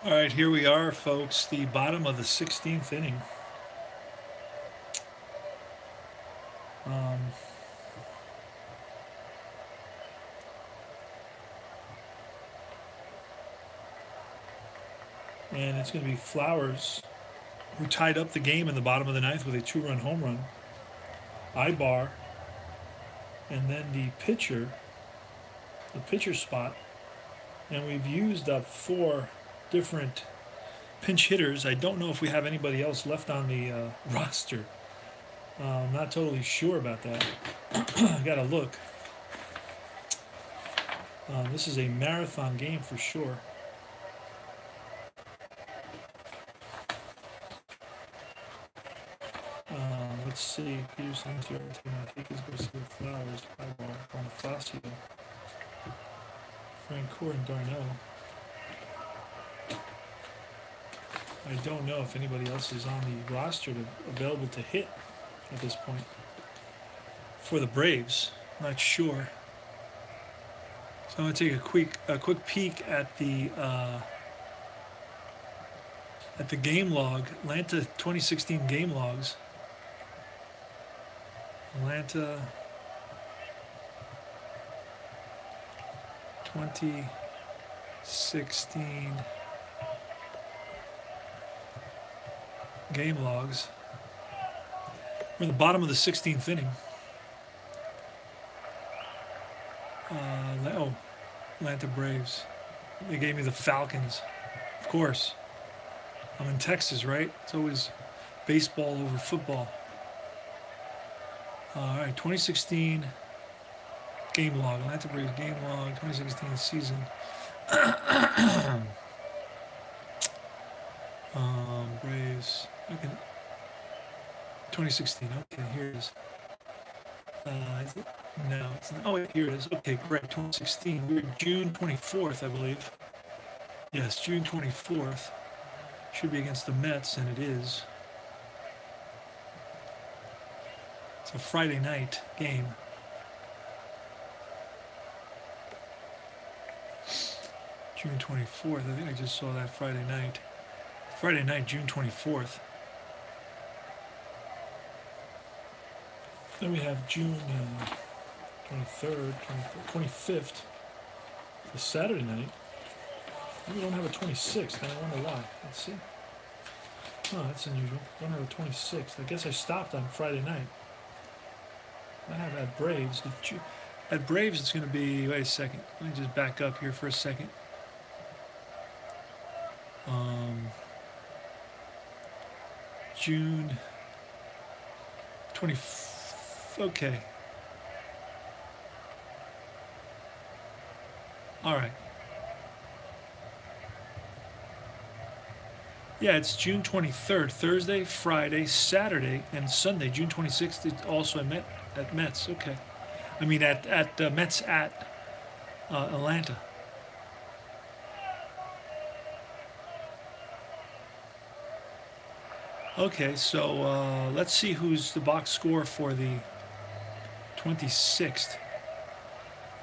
All right, here we are, folks. The bottom of the 16th inning. Um, and it's going to be Flowers, who tied up the game in the bottom of the ninth with a two-run home run. Ibar, and then the pitcher spot. And we've used up four different pinch hitters. I don't know if we have anybody else left on the roster. I'm not totally sure about that. I got to look. This is a marathon game for sure. Let's see. Peterson, Stratomatic, Garcia, Flowers, Ibar, Bonifacio, Francoeur, and Darno. I don't know if anybody else is on the roster available to hit at this point. For the Braves, not sure. So I'm going to take a quick peek at the game log, Atlanta 2016 game logs. Atlanta 2016 game logs. We're at the bottom of the 16th inning. Atlanta Braves. They gave me the Falcons. Of course. I'm in Texas, right? It's always baseball over football. All right, 2016 game log. Atlanta Braves game log, 2016 season. Braves. Okay. 2016. Okay, here it is. Is it? No, it's not. Oh, wait, here it is. Okay, correct. 2016. We're June 24th, I believe. Yes, June 24th. Should be against the Mets, and it is. It's a Friday night game. June 24th. I think I just saw that Friday night. Friday night, June 24th. Then we have June 23rd, 25th, the Saturday night. We don't have a 26th, and I wonder why. Let's see. Oh, that's unusual. Don't have a 26th. I guess I stopped on Friday night. I have at Braves. At Braves, it's going to be. Wait a second. Let me just back up here for a second. June 20. Okay. All right. Yeah, it's June 23rd, Thursday, Friday, Saturday, and Sunday. June 26th, it's also at Mets. Okay. I mean, at Mets at Atlanta. Okay, so let's see who's the box score for the 26th.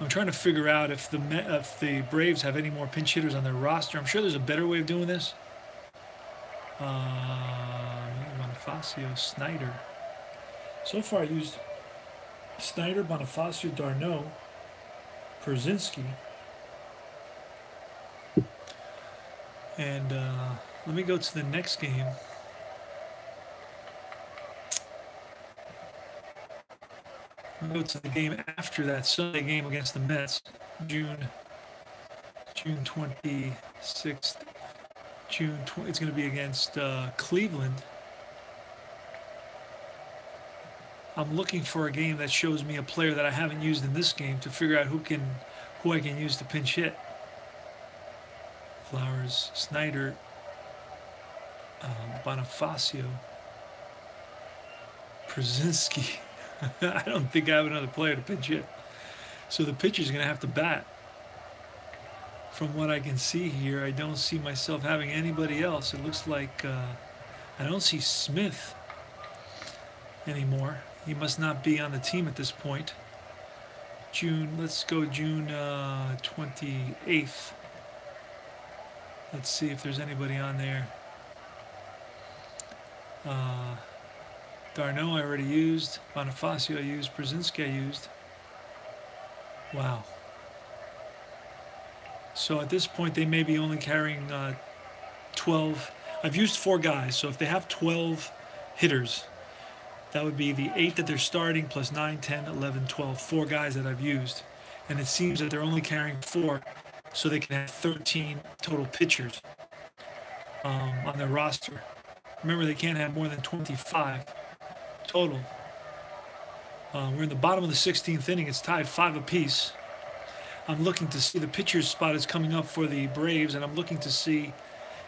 I'm trying to figure out if the Braves have any more pinch hitters on their roster. I'm sure there's a better way of doing this. Bonifacio, Snyder. So far I used Snyder, Bonifacio, Darno, Przynski. And let me go to the next game. I'll go to the game after that Sunday game against the Mets, June 26th. It's going to be against Cleveland. I'm looking for a game that shows me a player that I haven't used in this game to figure out who I can use to pinch hit. Flowers, Snyder, Bonifacio, Przynski. I don't think I have another player to pinch hit. So the pitcher's going to have to bat. From what I can see here, I don't see myself having anybody else. It looks like I don't see Smith anymore. He must not be on the team at this point. Let's go June 28th. Let's see if there's anybody on there. Darno I already used. Bonifacio I used. Brzezinski I used. Wow. So at this point, they may be only carrying 12. I've used 4 guys, so if they have 12 hitters, that would be the 8 that they're starting plus 9, 10, 11, 12. 4 guys that I've used. And it seems that they're only carrying 4, so they can have 13 total pitchers on their roster. Remember, they can't have more than 25 total. We're in the bottom of the 16th inning. It's tied 5 apiece. I'm looking to see the pitcher's spot is coming up for the Braves, and I'm looking to see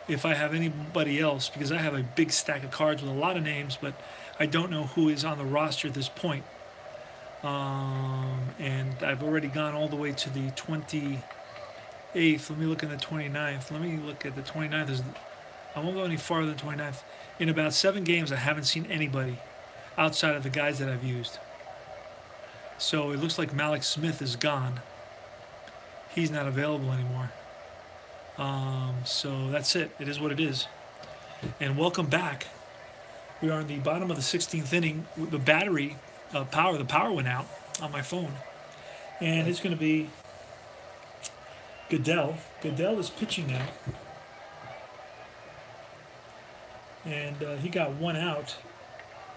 if I have anybody else, because I have a big stack of cards with a lot of names, but I don't know who is on the roster at this point. And I've already gone all the way to the 28th. Let me look at the 29th. Let me look at the 29th. I won't go any farther than 29th. In about 7 games, I haven't seen anybody outside of the guys that I've used. So it looks like Malik Smith is gone. He's not available anymore. So that's it. It is what it is. And welcome back. We are in the bottom of the 16th inning. The battery the power went out on my phone. And it's going to be Goodell. Goodell is pitching now. And he got 1 out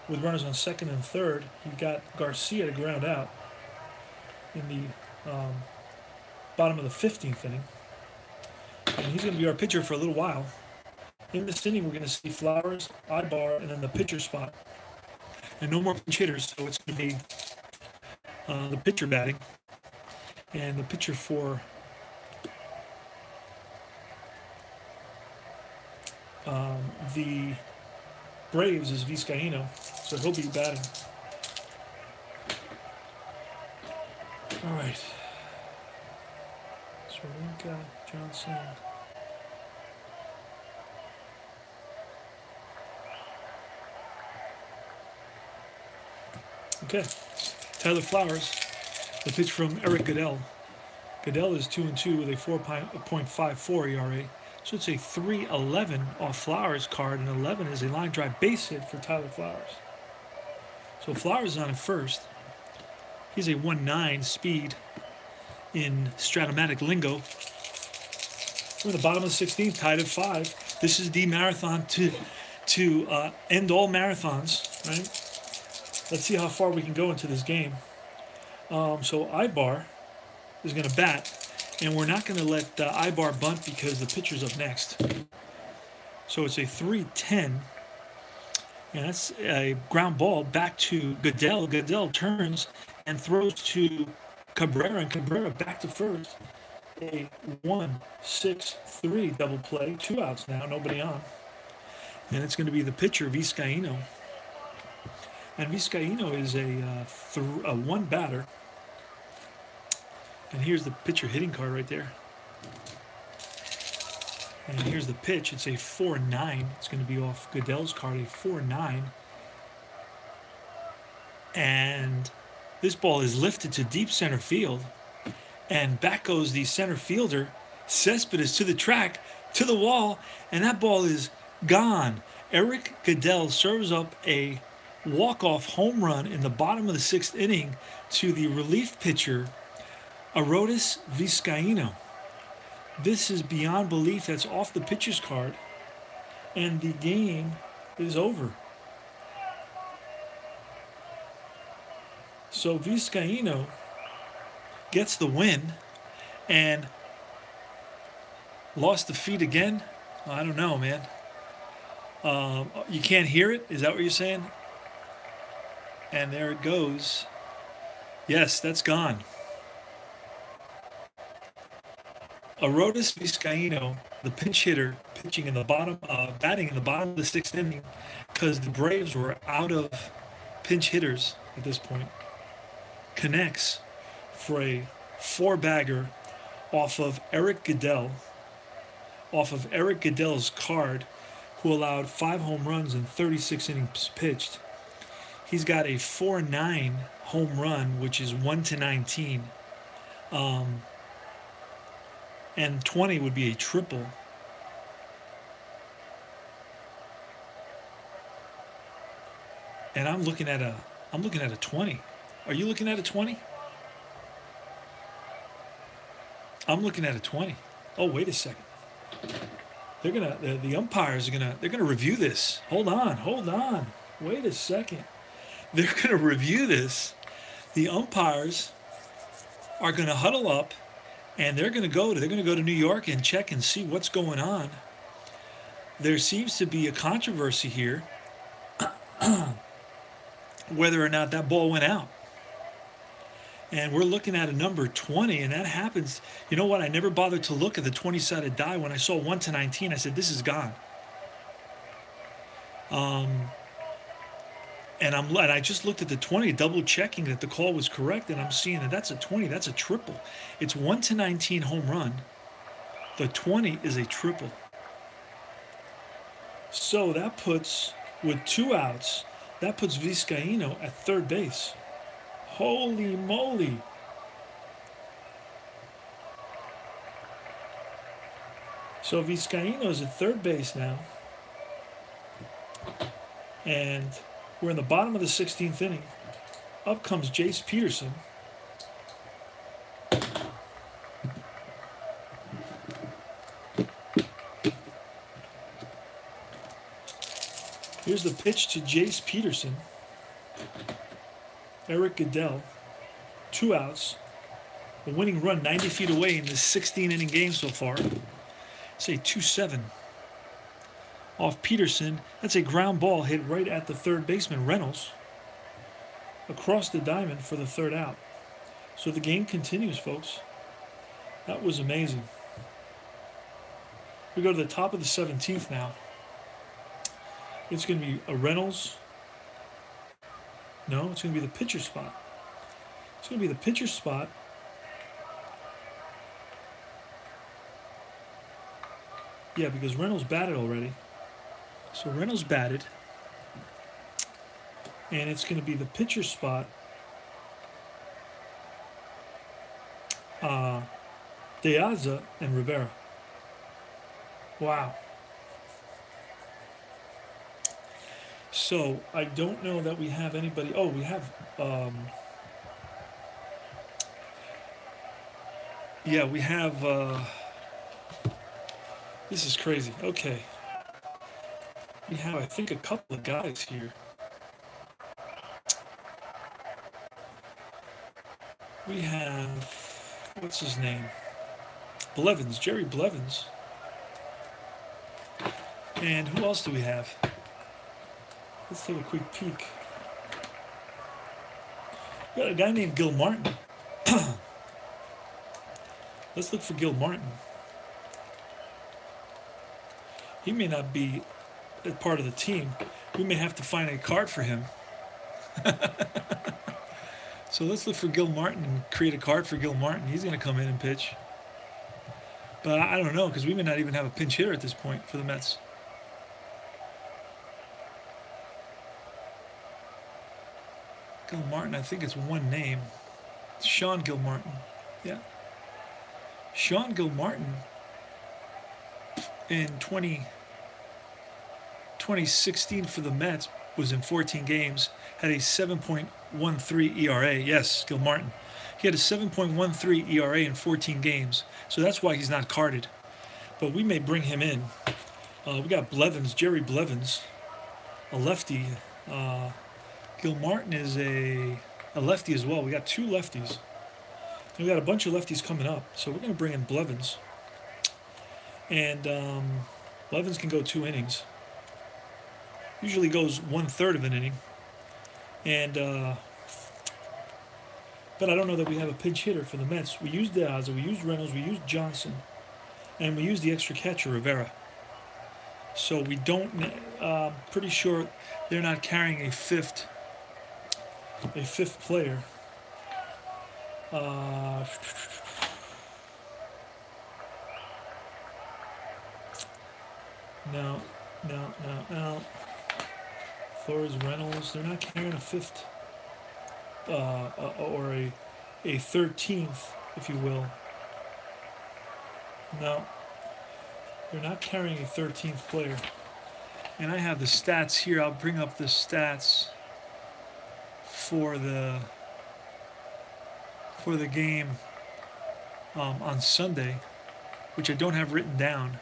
with runners on 2nd and 3rd. He got Garcia to ground out in the bottom of the 15th inning. And he's going to be our pitcher for a little while. In this inning, we're going to see Flowers, Ibar, and then the pitcher spot. And no more pinch hitters, so it's going to be the pitcher batting. And the pitcher for the Braves is Vizcaíno, so he'll be batting. All right. Cervinka, Johnson. Okay. Tyler Flowers, the pitch from Eric Goodell. Goodell is 2-2 with a 4.54 ERA. So it's a 3.11 off Flowers' card, and 11 is a line drive base hit for Tyler Flowers. So Flowers is on at first. He's a 1.9 speed in Stratomatic lingo. We're in the bottom of the 16th, tied at 5. This is the marathon to end all marathons, right? Let's see how far we can go into this game. So Ibar is going to bat. And we're not going to let Ibar bunt because the pitcher's up next. So it's a 3-10. And that's a ground ball back to Goodell. Goodell turns and throws to Cabrera. And Cabrera back to first. A 1-6-3 double play. 2 outs now. Nobody on. And it's going to be the pitcher, Vizcaíno. And Vizcaíno is a 1 batter. And here's the pitcher hitting card right there. And here's the pitch. It's a 4.9. It's going to be off Goodell's card, a 4.9. And this ball is lifted to deep center field. And back goes the center fielder, Cespedes, to the track, to the wall. And that ball is gone. Eric Goodell serves up a walk-off home run in the bottom of the 6th inning to the relief pitcher, Arodys Vizcaíno. This is beyond belief. That's off the pitcher's card. And the game is over. So Vizcaíno gets the win and lost the feed again. I don't know, man. You can't hear it? Is that what you're saying? And there it goes. Yes, that's gone. Arodys Vizcaíno, the pinch hitter, pitching in the bottom, batting in the bottom of the 6th inning, because the Braves were out of pinch hitters at this point, connects for a 4-bagger off of Eric Goodell, off of Eric Goodell's card, who allowed 5 home runs in 36 innings pitched. He's got a 4.9 home run, which is 1-19. And 20 would be a triple. and I'm looking at a 20. Are you looking at a 20? I'm looking at a 20. Oh, wait a second. They're gonna the umpires are they're gonna review this. Hold on. Wait a second. They're gonna review this. The umpires are gonna huddle up, and they're gonna go to New York and check and see what's going on. There seems to be a controversy here whether or not that ball went out. And we're looking at a number 20, and that happens. You know what? I never bothered to look at the 20-sided die. When I saw 1 to 19, I said, this is gone. And I just looked at the 20, double checking that the call was correct, and I'm seeing that that's a 20. That's a triple. It's 1 to 19 home run. The 20 is a triple. So that puts, with 2 outs, that puts Vizcaíno at third base. Holy moly. So Vizcaíno is at third base now. And we're in the bottom of the 16th inning. Up comes Jace Peterson. Here's the pitch to Jace Peterson. Eric Goodell, 2 outs. The winning run 90 feet away in this 16-inning game so far. Say 2-7. Off Peterson. That's a ground ball hit right at the third baseman, Reynolds. Across the diamond for the 3rd out. So the game continues, folks. That was amazing. We go to the top of the 17th now. It's going to be a Reynolds. No, it's going to be the pitcher spot. It's going to be the pitcher spot. Yeah, because Reynolds batted already. So Reynolds batted. And it's going to be the pitcher spot. De Aza and Rivera. Wow. So I don't know that we have anybody. Oh, we have. Yeah, we have. This is crazy. Okay. We have, I think, a couple of guys here. We have. What's his name? Blevins, Jerry Blevins. And who else do we have? Let's take a quick peek. We got a guy named Gil Martin. Let's look for Gil Martin. He may not be a part of the team. We may have to find a card for him. So let's look for Gil Martin and create a card for Gil Martin. He's going to come in and pitch. But I don't know, because we may not even have a pinch hitter at this point for the Mets. Gil Martin, I think it's one name. It's Sean Gil Martin. Yeah. Sean Gil Martin in 2016 for the Mets was in 14 games, had a 7.13 ERA. Yes, Gil Martin. He had a 7.13 ERA in 14 games, so that's why he's not carded. But we may bring him in. We got Blevins, Jerry Blevins, a lefty. Gil Martin is a lefty as well. We got 2 lefties. And we got a bunch of lefties coming up, so we're going to bring in Blevins. And Blevins can go 2 innings. Usually goes 1/3 of an inning. And but I don't know that we have a pinch hitter for the Mets. We used De Aza, we used Reynolds, we used Johnson, and we used the extra catcher, Rivera. So we don't, pretty sure they're not carrying a fifth player. No. Flores, Reynolds, they're not carrying a 5th, or a 13th, if you will. No, they're not carrying a 13th player. And I have the stats here. I'll bring up the stats. for the game on Sunday, which I don't have written down,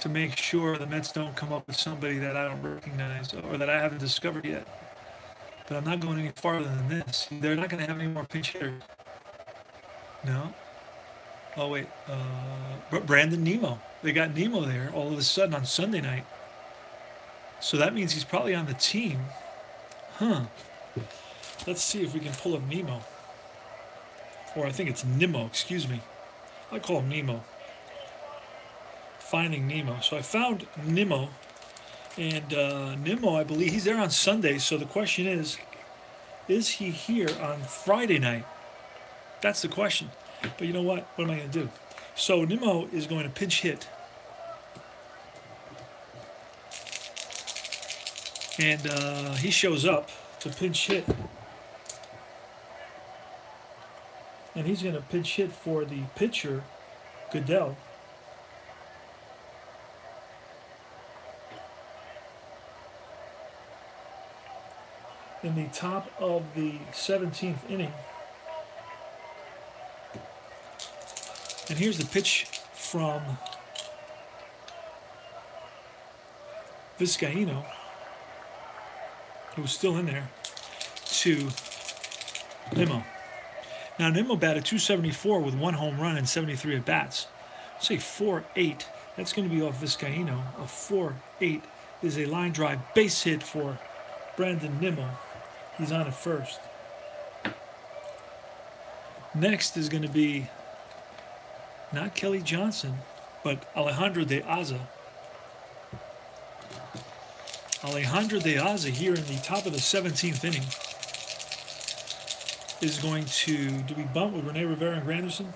to make sure the Mets don't come up with somebody that I don't recognize or that I haven't discovered yet. But I'm not going any farther than this. They're not going to have any more pinch hitters. No. Oh, wait. Brandon Nemo. They got Nemo there all of a sudden on Sunday night. So that means he's probably on the team. Huh. Let's see if we can pull up Nemo. Or I think it's Nemo, excuse me. I call him Nemo. Finding Nemo. So I found Nemo. And Nemo, I believe, he's there on Sunday. So the question is he here on Friday night? That's the question. But you know what? What am I going to do? So Nemo is going to pinch hit. And he shows up to pinch hit. And he's going to pinch hit for the pitcher, Goodell. In the top of the 17th inning. And here's the pitch from Vizcaíno, who's still in there, to Nemo. Now, Nemo batted .274 with 1 home run and 73 at-bats. Say 4-8. That's going to be off Vizcaíno. A 4-8 is a line drive base hit for Brandon Nemo. He's on at first. Next is going to be not Kelly Johnson, but Alejandro De Aza. Alejandro De Aza here in the top of the 17th inning is going to, do we bunt with Rene Rivera and Granderson?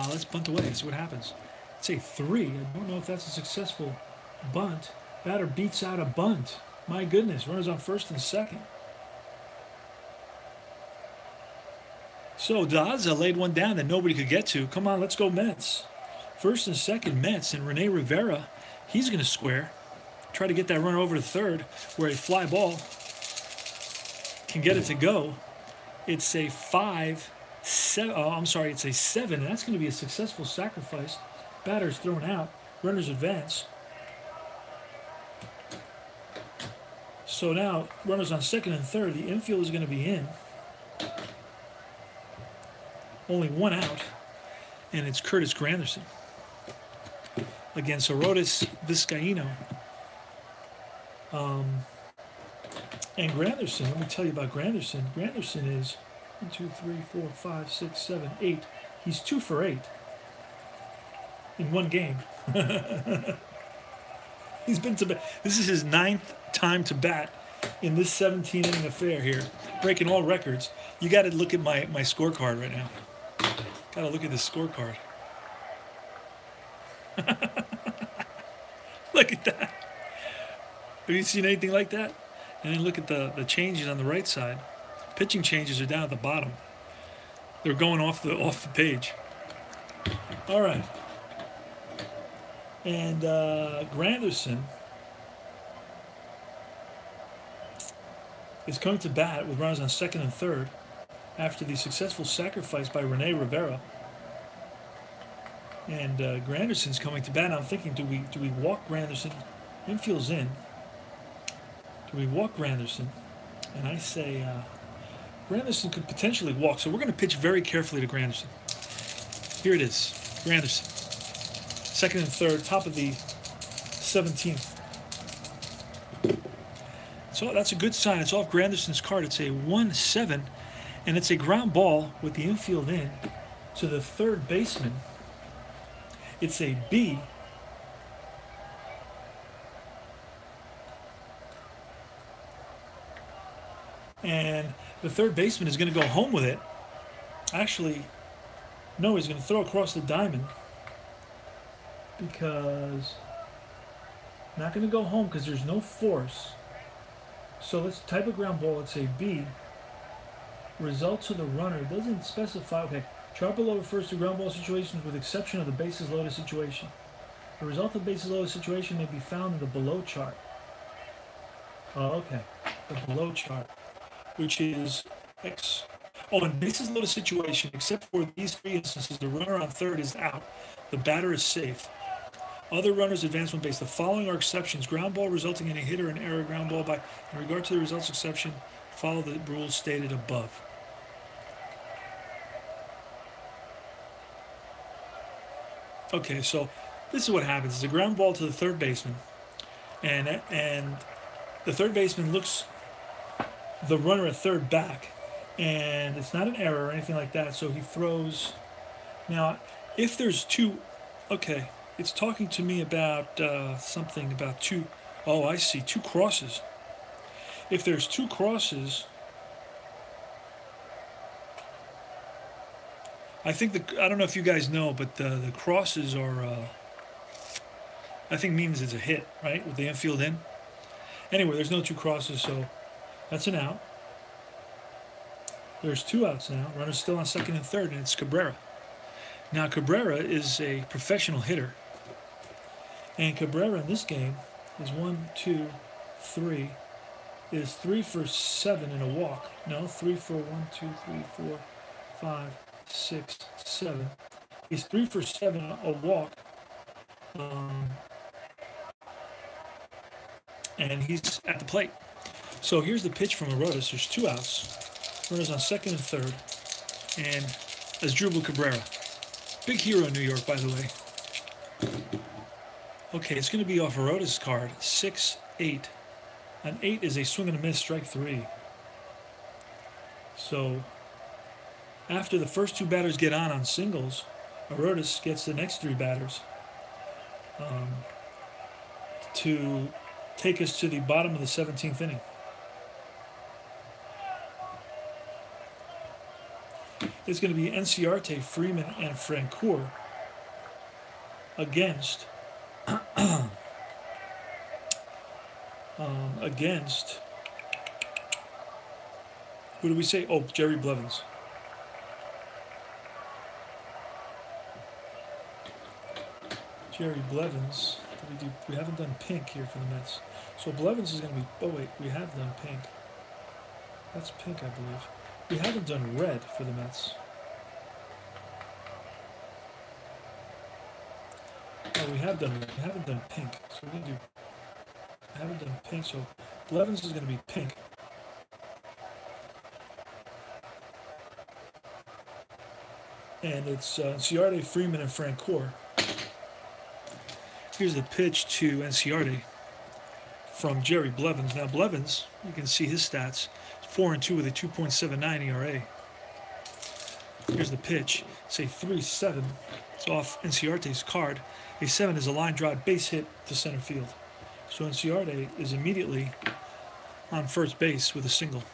Let's bunt away, see what happens. Let's say 3. I don't know if that's a successful bunt. Batter beats out a bunt. My goodness, runners on first and second. So Daza laid one down that nobody could get to. Come on, let's go Mets. First and second Mets, and Rene Rivera, he's going to square. Try to get that runner over to third, where a fly ball can get it to go. It's a 5-7. Oh, I'm sorry, it's a 7, and that's going to be a successful sacrifice. Batter's thrown out. Runners advance. So now, runners on second and third. The infield is going to be in. Only 1 out, and it's Curtis Granderson against Arodys Vizcaíno. And Granderson, let me tell you about Granderson. Granderson is 1, 2, 3, 4, 5, 6, 7, 8. He's 2 for 8 in one game. He's been to bat. This is his 9th time to bat in this 17-inning affair here, breaking all records. You got to look at my scorecard right now. Got to look at this scorecard. Look at that. Have you seen anything like that? And then look at the changes on the right side. Pitching changes are down at the bottom. They're going off the page. All right. And Granderson is coming to bat with runners on second and third after the successful sacrifice by Rene Rivera. And Granderson's coming to bat. And I'm thinking, do we walk Granderson? Infield's in. Do we walk Granderson? And I say Granderson could potentially walk. So we're going to pitch very carefully to Granderson. Here it is. Granderson. Second and third, top of the 17th. So that's a good sign. It's off Granderson's card. It's a 1-7, and it's a ground ball with the infield in to the third baseman. It's a B. And the third baseman is going to go home with it. Actually, no, he's going to throw across the diamond. Because not going to go home because there's no force. So let's type a ground ball. Let's say B. Result to the runner. It doesn't specify. Okay. Chart below refers to ground ball situations with exception of the bases loaded situation. The result of the bases loaded situation may be found in the below chart. Oh, okay. the below chart, which is X. Oh, in bases loaded situation, except for these three instances, the runner on third is out. The batter is safe. Other runners advance one base. The following are exceptions. Ground ball resulting in a hit or an error. Ground ball by, in regard to the results exception, follow the rules stated above. Okay, so this is what happens. It's a ground ball to the third baseman, and the third baseman looks the runner at third back, and it's not an error or anything like that, so he throws. Now, if there's two, okay, it's talking to me about something about two. Oh, I see, two crosses. If there's two crosses, I think I don't know if you guys know, but the crosses are, I think means it's a hit, right, with the infield in. Anyway, there's no two crosses, so that's an out. There's two outs now. Runner's still on second and third, and it's Cabrera. Now, Cabrera is a professional hitter. And Cabrera in this game is 3 for 7 in a walk. No, 3 for 1, 2, 3, 4, 5, 6, 7. He's 3 for 7 a walk. And he's at the plate. So here's the pitch from Aroldis. There's two outs. Runners on second and third. And Asdrubal Cabrera. Big hero in New York, by the way. Okay, it's going to be off Aroldis' card. 6-8. An 8 is a swing and a miss, strike 3. So after the first two batters get on singles, Aroldis gets the next three batters to take us to the bottom of the 17th inning. It's going to be Enciarte, Freeman, and Francoeur against who do we say? Oh, Jerry Blevins. Jerry Blevins. We haven't done pink here for the Mets. So Blevins is going to be. Oh wait, we have done pink. That's pink, I believe. We haven't done red for the Mets. Oh, we haven't done pink. So we're going to do. I haven't done pink, so Blevins is going to be pink. And it's Enciarte, Freeman, and Francoeur. Here's the pitch to Enciarte from Jerry Blevins. Now Blevins, you can see his stats. 4-2 with a 2.79 ERA. Here's the pitch. It's a 3-7. It's off Enciarte's card. A 7 is a line drive base hit to center field. So Enciarte is immediately on first base with a single.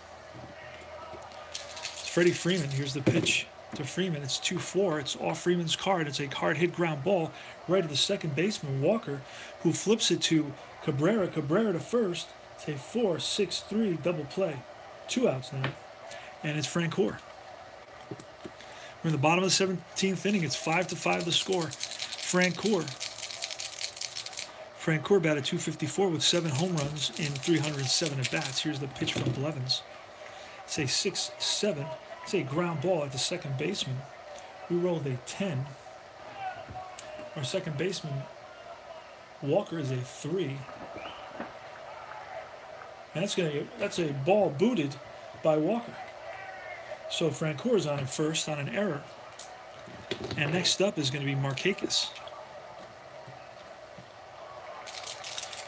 It's Freddie Freeman. Here's the pitch to Freeman. It's 2-4. It's off Freeman's card. It's a hard hit ground ball right to the second baseman, Walker, who flips it to Cabrera. Cabrera to first. It's a 4-6-3 double play. Two outs now. And it's Francoeur. We're in the bottom of the 17th inning. It's 5-5 the score. Francoeur batted .254 with 7 home runs in 307 at-bats. Here's the pitch from Blevins. It's a 6-7. It's a ground ball at the second baseman. We rolled a 10. Our second baseman, Walker, is a 3. And that's a ball booted by Walker. So Francoeur is on at first on an error. And next up is going to be Markakis.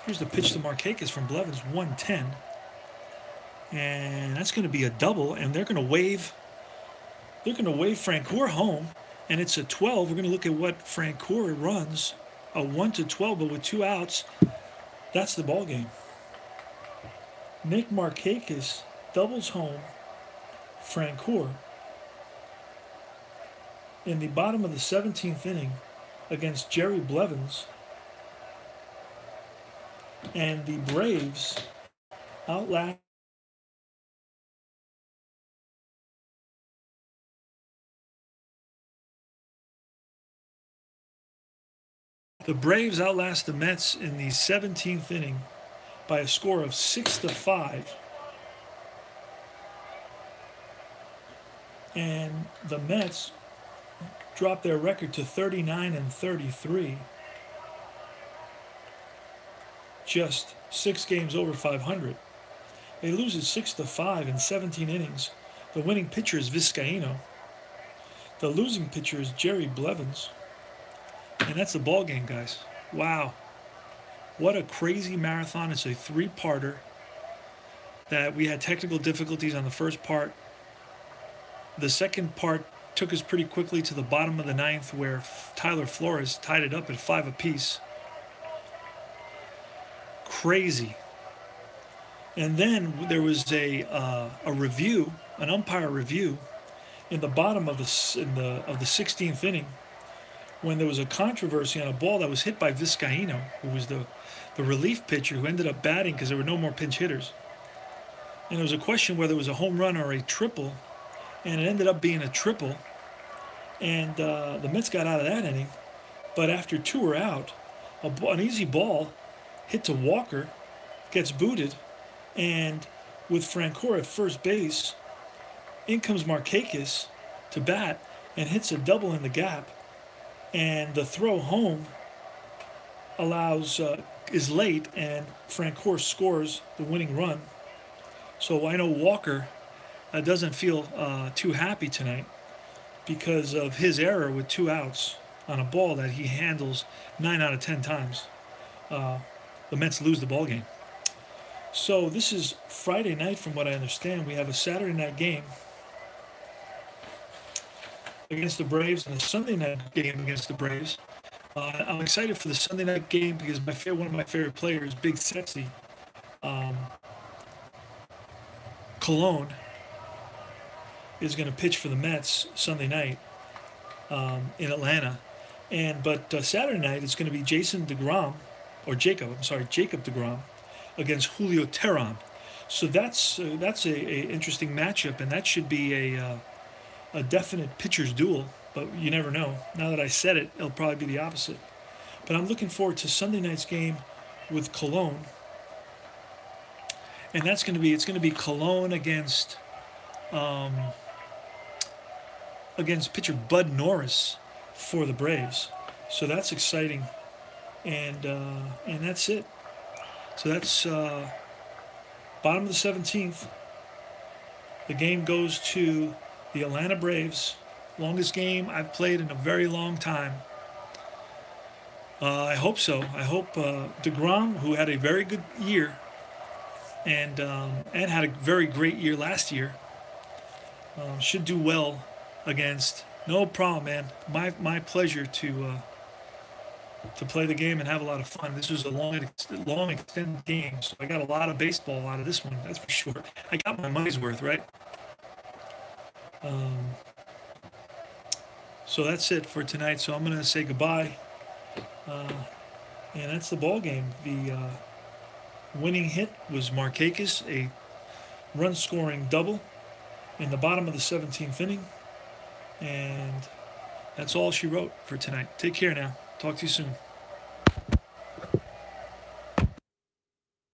Here's the pitch to Markakis from Blevins, 1-10. And that's going to be a double, and they're going to wave Francoeur home, and it's a 12. We're going to look at what Francoeur runs, a 1-12, but with 2 outs. That's the ball game. Nick Markakis doubles home Francoeur in the bottom of the 17th inning against Jerry Blevins. And the Braves outlast the Mets in the 17th inning by a score of 6-5. and the Mets dropped their record to 39-33, just 6 games over 500. They lose it 6-5 in 17 innings. The winning pitcher is Vizcaino. The losing pitcher is Jerry Blevins. And that's the ball game, guys. Wow. What a crazy marathon. It's a 3-parter that we had technical difficulties on the first part. The second part took us pretty quickly to the bottom of the 9th, where Tyler Flores tied it up at 5 apiece. Crazy. And then there was a review, an umpire review, in the bottom of the 16th inning, when there was a controversy on a ball that was hit by Vizcaino, who was the relief pitcher who ended up batting because there were no more pinch hitters. And there was a question whether it was a home run or a triple, and it ended up being a triple. And the Mets got out of that inning, but after 2 were out, an easy ball hit to Walker, gets booted, and with Francoeur at first base, in comes Markakis to bat and hits a double in the gap, and the throw home is late, and Francoeur scores the winning run. So I know Walker doesn't feel too happy tonight because of his error with 2 outs on a ball that he handles 9 out of 10 times. The Mets lose the ball game. So this is Friday night, from what I understand. We have a Saturday night game against the Braves and a Sunday night game against the Braves. I'm excited for the Sunday night game because one of my favorite players, Big Sexy, Colon, is going to pitch for the Mets Sunday night in Atlanta. But Saturday night it's going to be Jacob DeGrom against Julio Teheran. So that's a interesting matchup, and that should be a definite pitcher's duel. But you never know. Now that I said it, it'll probably be the opposite. But I'm looking forward to Sunday night's game with Cologne, and it's going to be Cologne against pitcher Bud Norris for the Braves. So that's exciting, and that's it. So that's bottom of the 17th. The game goes to the Atlanta Braves. Longest game I've played in a very long time. I hope so. I hope DeGrom, who had a very good year and had a very great year last year, should do well against. No problem, man. My pleasure to play the game and have a lot of fun. This was a long extended game, so I got a lot of baseball out of this one. That's for sure. I got my money's worth, right? So that's it for tonight. So I'm going to say goodbye. And that's the ball game. The winning hit was Markakis, a run-scoring double in the bottom of the 17th inning. And that's all she wrote for tonight. Take care now. Talk to you soon.